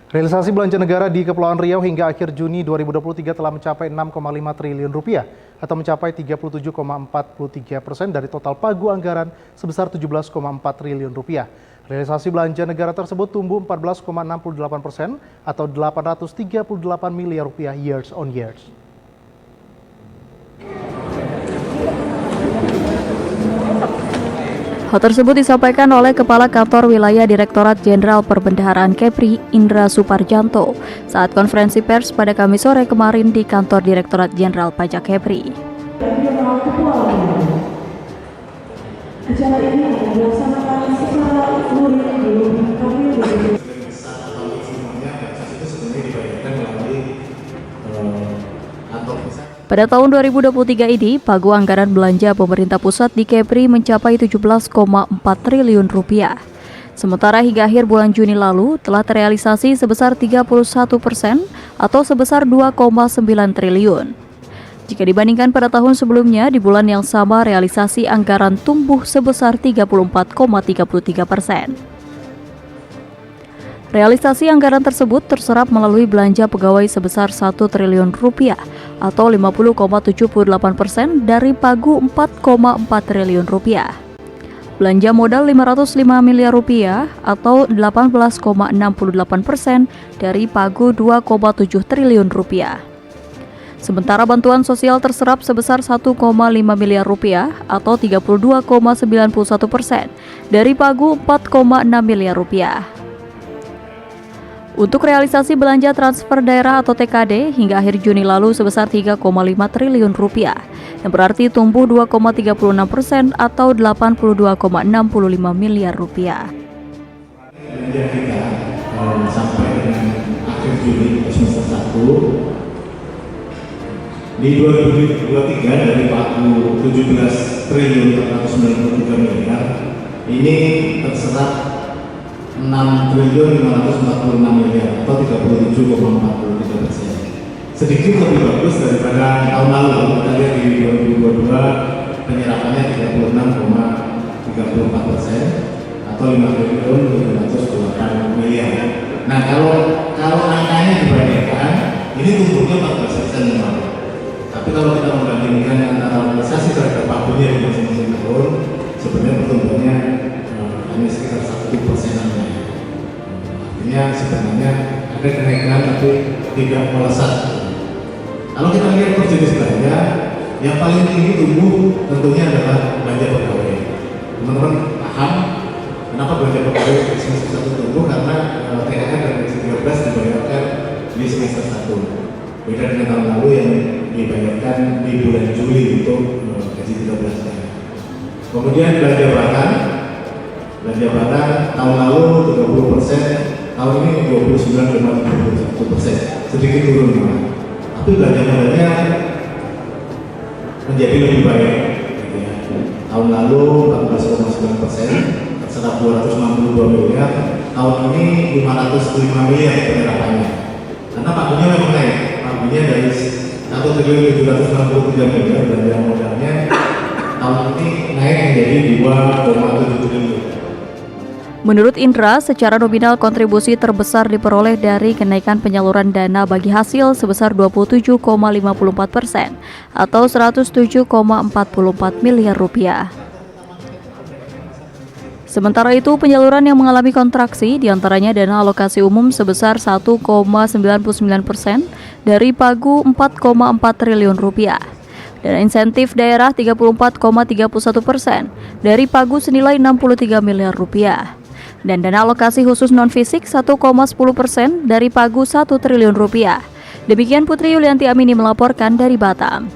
Realisasi belanja negara di Kepulauan Riau hingga akhir Juni 2023 telah mencapai 6,5 triliun rupiah atau mencapai 37,43% dari total pagu anggaran sebesar 17,4 triliun rupiah. Realisasi belanja negara tersebut tumbuh 14,68% atau 838 miliar rupiah years on years. Hal tersebut disampaikan oleh Kepala Kantor Wilayah Direktorat Jenderal Perbendaharaan Kepri, Indra Suparjanto, saat konferensi pers pada Kamis sore kemarin di Kantor Direktorat Jenderal Pajak Kepri. Acara ini akan dilaksanakan secara Pada tahun 2023 ini, pagu anggaran belanja pemerintah pusat di Kepri mencapai 17,4 triliun rupiah. Sementara hingga akhir bulan Juni lalu telah terrealisasi sebesar 31% atau sebesar 2,9 triliun. Jika dibandingkan pada tahun sebelumnya, di bulan yang sama realisasi anggaran tumbuh sebesar 34,33%. Realisasi anggaran tersebut terserap melalui belanja pegawai sebesar 1 triliun rupiah atau 50,78% dari pagu 4,4 triliun rupiah. Belanja modal 505 miliar rupiah atau 18,68% dari pagu 2,7 triliun rupiah. Sementara bantuan sosial terserap sebesar 1,5 miliar rupiah atau 32,91% dari pagu 4,6 miliar rupiah. Untuk realisasi belanja transfer daerah atau TKD hingga akhir Juni lalu sebesar 3,5 triliun rupiah, yang berarti tumbuh 2,36% atau 82,65 miliar rupiah. Belanja kita sampai dengan akhir Juni semester 1 di 2023 dari pagu 17 triliun 493 miliar ini terserap 6 triliun 546 miliar atau 37,43%. Sedikit lebih bagus daripada tahun lalu. Kita lihat di 2022 penyerapannya 36,34% atau 5 triliun 708 miliar. Nah kalau angkanya dibandingkan ini tumbuhnya 14% yang lalu. Tapi kalau kita membandingkan antara realisasi terhadap pagunya di masing-masing tahun, sebenarnya pertumbuhannya hanya sekitar 1%. Artinya sebenarnya ada kenaikan tapi tidak melesat. Kalau kita lihat per jenis belanja, yang paling tinggi tumbuh tentunya adalah belanja pegawai. Teman-teman paham kenapa belanja pegawai di semester 1 tumbuh? Karena THR dan gaji 13 dibayarkan di semester 1. Beda dengan tahun lalu yang dibayarkan di bulan Juli untuk gaji 13. Kemudian belanja barang tahun lalu 30%, tahun ini 29,31%, sedikit turun malah. Tapi belanja modalnya menjadi lebih baik. Tahun lalu 14,9%, terserap 262 miliar, tahun ini 505 miliar penyerapannya. Karena pagunya memang naik, pagunya dari 1.763 miliar belanja modalnya tahun ini naik menjadi 2,7 triliun. Menurut Indra, secara nominal kontribusi terbesar diperoleh dari kenaikan penyaluran dana bagi hasil sebesar 27,54% atau 107,44 miliar rupiah. Sementara itu, penyaluran yang mengalami kontraksi diantaranya dana alokasi umum sebesar 1,99% dari pagu 4,4 triliun rupiah. Dana insentif daerah 34,31% dari pagu senilai 63 miliar rupiah. Dan dana alokasi khusus non-fisik 1,10% dari pagu 1 triliun rupiah. Demikian Putri Yulianti Amini melaporkan dari Batam.